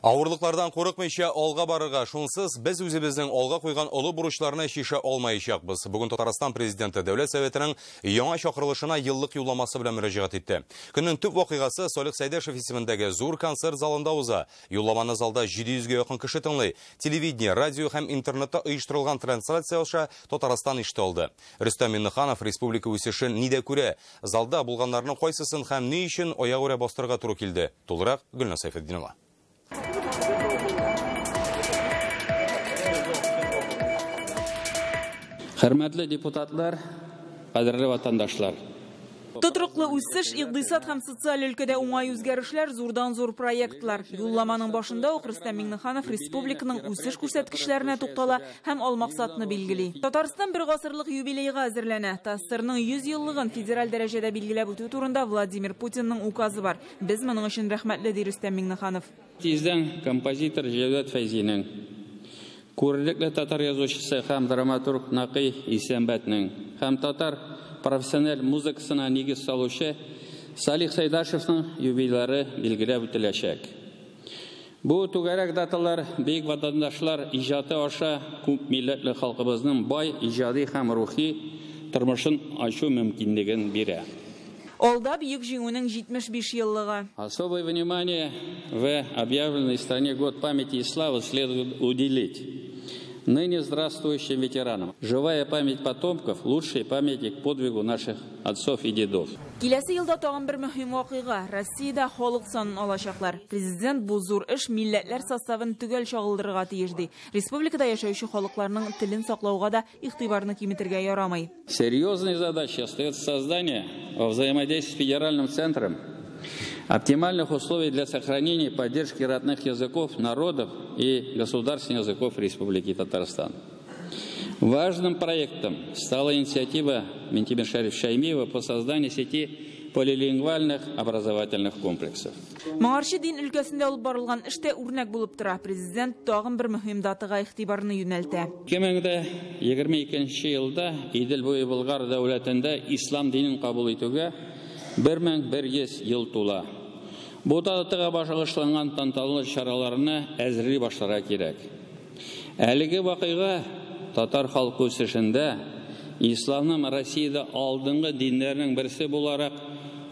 Ауырлыклардан қорықмайша алға барырға шунсыз біз өзіміздің алға қойған олы бурычларына шеше алмайшақпыз. Бүгін Татарстан президенті Дәулет Советінің яңа шақырылышына еллык юлламасы белән мөрәҗәгать итте. Көннең төп вакыйгасы Салих Сәйдәшев исемендәге зур концерт залында уза. Юлламаны залда 700-гә якын кеше тыңлый. Телевидение, радио һәм интернетта оештырылган трансляция аша Татарстан ишетә алды. Рөстәм Миннеханов республика үсешен нидә күрә? Залда булганнарның кайсысын һәм ни өчен аягүрә бастырга туры килде? Тулырак Гөлнас Сайфетдинова. Hörmətli депутатлар, qadrli vatandaşlar. Тотрыклы үсеш, икътисад һәм социаль өлкәдә уңай үзгәрешләр, зурдан-зур проектлар. Юлламаның башында ук Рөстәм Миннеханов республиканың үсеш күрсәткечләренә туктала һәм ал максатны билгели. Татарстан бер гасырлык юбилейга әзерләнә. ТАССРның 100 еллыгын федераль дәрәҗәдә билгеләп үтү турында Владимир Путинның указы бар. Без моның өчен рәхмәтле ди Рөстәм Миннеханов. Тиздән композитор Җәүдәт Фәйзинең, күрлекле татар язучысы һәм драматург Нақый Исәнбәтнең һәм татар профессиональ музыкасына нигез салучы Салих Сәйдәшевнең юбилейлары билгеләп үтеләчәк. Бу түгәрәк даталар бөек ватандашлар иҗаты аша күп милләтле халкыбызның бай иҗади һәм рухи тормышын ачу мөмкинлеген бирә. Алда бөек җиңүнең 75 еллыгы. Особое внимание в объявленной стране Год памяти и славы следует уделить ныне здравствующим ветеранам. Живая память потомков – лучший памятник подвигу наших отцов и дедов. Киләсе елда тагын бер мөһим вакыйга. Россиядә халык санын алачаклар. Президент бу зур эш милләтләр составын түгел чагылдырырга тиеш ди. Республикада яшәүче халыкларның телен саклауга да игътибарны киметергә ярамый. Серьезной задачей остается создание во взаимодействии с федеральным центром оптимальных условий для сохранения и поддержки родных языков, народов и государственных языков Республики Татарстан. Важным проектом стала инициатива Ментимир Шаймиева по созданию сети полилингвальных образовательных комплексов. Моңарчы дин өлкәсендә алып барылган эштә үрнәк булып тора. Президент тагын бер мөһим датага игътибарны юнәлтә. 2022 елда Идел буе Болгар дәүләтендә ислам динен кабул итүгә 1100 ел тула. Бу датага багышланган тантаналы чараларны әзерли башларга кирәк. Әлеге вакыйга татар халкы үсешендә исламның Россиядә алдынгы диннәрнең берсе буларак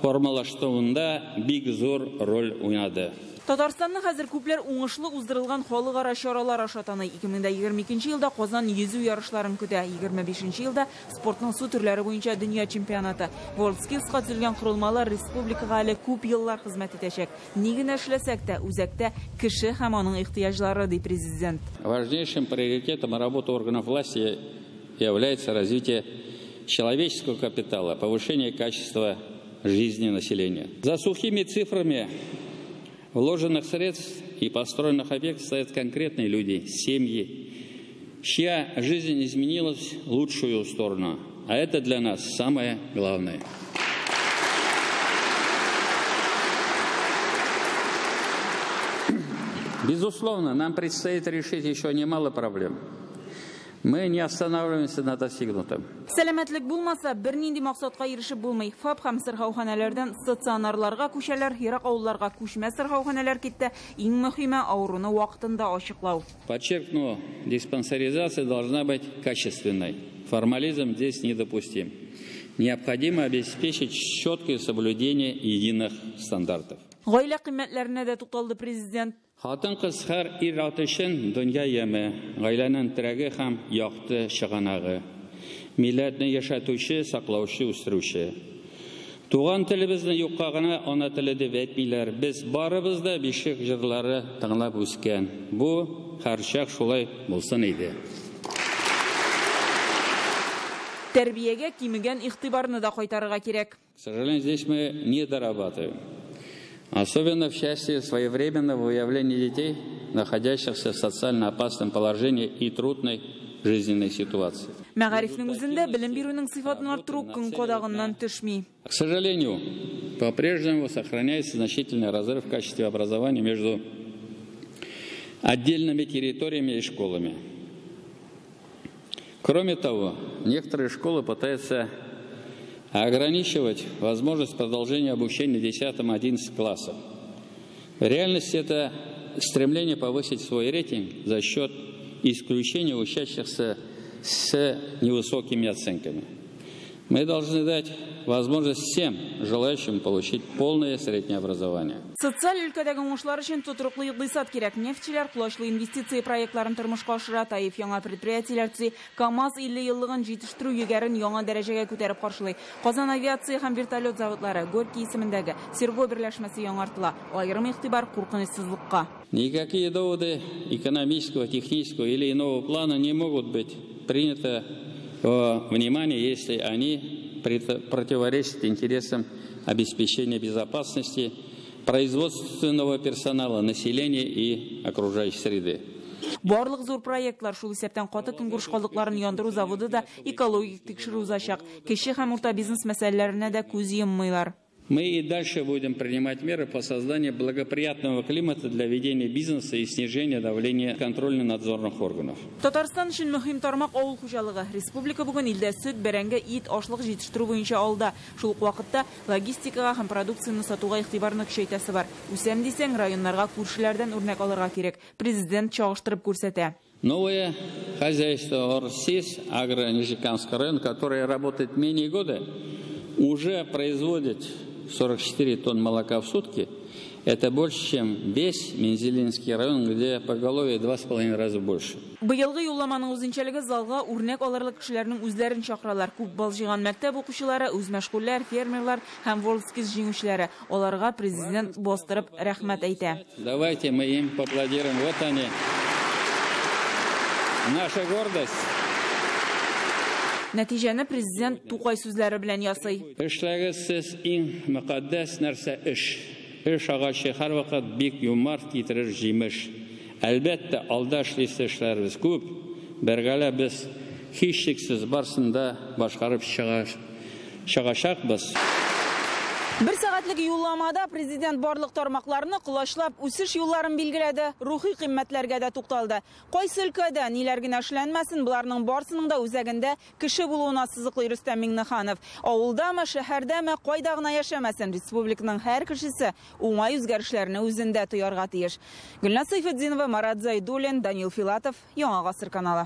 формалаштыруында бик зур роль уйнады. Татарстанны хәзер күпләр уңышлы уздырылган халыкара чаралар аша таный. 2022 елда Казан йөзү ярышларын көтә. 25 елда спортның су төрләре буенча дөнья чемпионаты. WorldSkills'ка төзелгән корылмалар республикага әле күп еллар хезмәт итәчәк. Ни генә эшләсәк тә, үзәктә кеше һәм аның ихтыяҗлары, ди президент. Важнейшим приоритетом работы органов власти является развитие человеческого капитала, повышение качества жизни населения. За сухими цифрами вложенных средств и построенных объектов стоят конкретные люди, семьи, чья жизнь изменилась в лучшую сторону. А это для нас самое главное. Безусловно, нам предстоит решить еще немало проблем. Мы не останавливаемся на достигнутом. Сәламәтлек булмаса, бернинди максатка ирешеп булмый. ФАП һәм сырхауханәләрдән стационарларга күчәләр, ерак авылларга күчмә сырхауханәләр китте. Иң мөһиме ауруны вакытында ачыклау. Подчеркну, диспансеризация должна быть качественной. Формализм здесь недопустим. Необходимо обеспечить четкое соблюдение единых стандартов. Гаилә кыйммәтләренә дә тукталды президент. Хатын-кыз һәр ир-ат өчен дөнья яме, гаиләнең терәге һәм якты чыганагы. Милләтне яшәтүче, саклаучы, үстерүче. Туган телебезне юкка гына ана теле дип әйтмиләр. Без барыбыз да бишек җырлары тыңлап үскән. Бу һәрчак шулай булсын иде. Тәрбиягә кимегән игътибарны да кайтарырга кирәк. К сожалению, здесь мы не дорабатываем. Особенно в части своевременного выявления детей, находящихся в социально опасном положении и трудной жизненной ситуации. Мәгарифның үзендә белем бирүнең сыйфатын арттыру көн кадагыннан төшми. К сожалению, по-прежнему сохраняется значительный разрыв в качестве образования между отдельными территориями и школами. Кроме того, некоторые школы пытаются ограничивать возможность продолжения обучения в 10-11 классах. В реальности это стремление повысить свой рейтинг за счет исключения учащихся с невысокими оценками. Мы должны дать возможность всем желающим получить полное среднее образование. Социаль өлкәдәге уңышлар өчен тотыруклы икътисад кирәк. Нефтчеләр клачлы инвестиция проектларын тормышка ашыра, Таиф яңа предприятиеләр төзи, КАМАЗ 50 еллыгын җитештерү йөгәрен яңа дәрәҗәгә күтәреп каршылый. Казан авиация һәм вертолет заводлары, Горький исемендәге Серго берләшмәсе яңартыла. Айрым игътибар куркынычсызлыкка. Никакие доводы экономического, технического или иного плана не могут быть приняты во внимание, если они противоречат интересам обеспечения безопасности производственного персонала, населения и окружающей среды. Барлык зур проектлар шул исәптән каты көңгүрш калдыкларын яндыру заводы да экологик тикшерү узачак. Кече һәм урта бизнес мәсьәләләренә дә күз йоммыйлар. Мы и дальше будем принимать меры по созданию благоприятного климата для ведения бизнеса и снижения давления контрольно-надзорных органов. Татарстан өчен мөһим тармак авыл хуҗалыгы. Республика бүген илдә сөт, бәрәңге, ит, ашлык җитештерү буенча алда. Шул ук вакытта логистикага һәм продукцияны сатуга игътибарны көчәйтәсе бар. Үсәм дисәң, районнарга күршеләрдән үрнәк алырга кирәк. Президент чагыштырып күрсәтә. Новое хозяйство ОРСИС, Агро-Нижекамский район, которое работает менее года, уже производит 44 тонн молока в сутки. Это больше, чем весь Мензелинский район, где поголовье 2,5 раза больше. Быелгы юлламаның үзенчәлеге залга үрнәк алырлык кешеләрнең үзләрен чакыралар. Күп бал җыйган мәктәп укучылары, үз мәшгульләр, фермерлар һәм Волжскис җиңүчеләре. Аларга президент бастырып рәхмәт әйтә. Давайте мы им поаплодируем. Вот они. Наша гордость. Нәтиҗәне президент Тукай сүзләре белән ясый. Эшләгез сез иң мөкатдәс нәрсә эш. Эш агачы һәрвакыт бик юмарт китерер җимеш. Әлбәттә, алда эшләребез күп. Бергәлә без һичшиксез барсында башкарып чыгачакбыз. Бер сәгатьлек юлламада президент барлык тармакларны кулачлап үсеш юлларын билгеләде, рухи кыйммәтләргә дә тукталды. Кайсы өлкәдә ниләр генә эшләнмәсен, буларның барсының да үзәгендә кеше булуына сызыклый Рөстәм Миңнеханов. Авылдамы, шәһәрдәме, кайда гына яшәмәсен, республиканың һәр кешесе уңай үзгәрешләрне үзендә тоярга тиеш. Гөлназ Сайфетдинова, Марат Зайдуллин, Данил Филатов, Яңа гасыр каналы.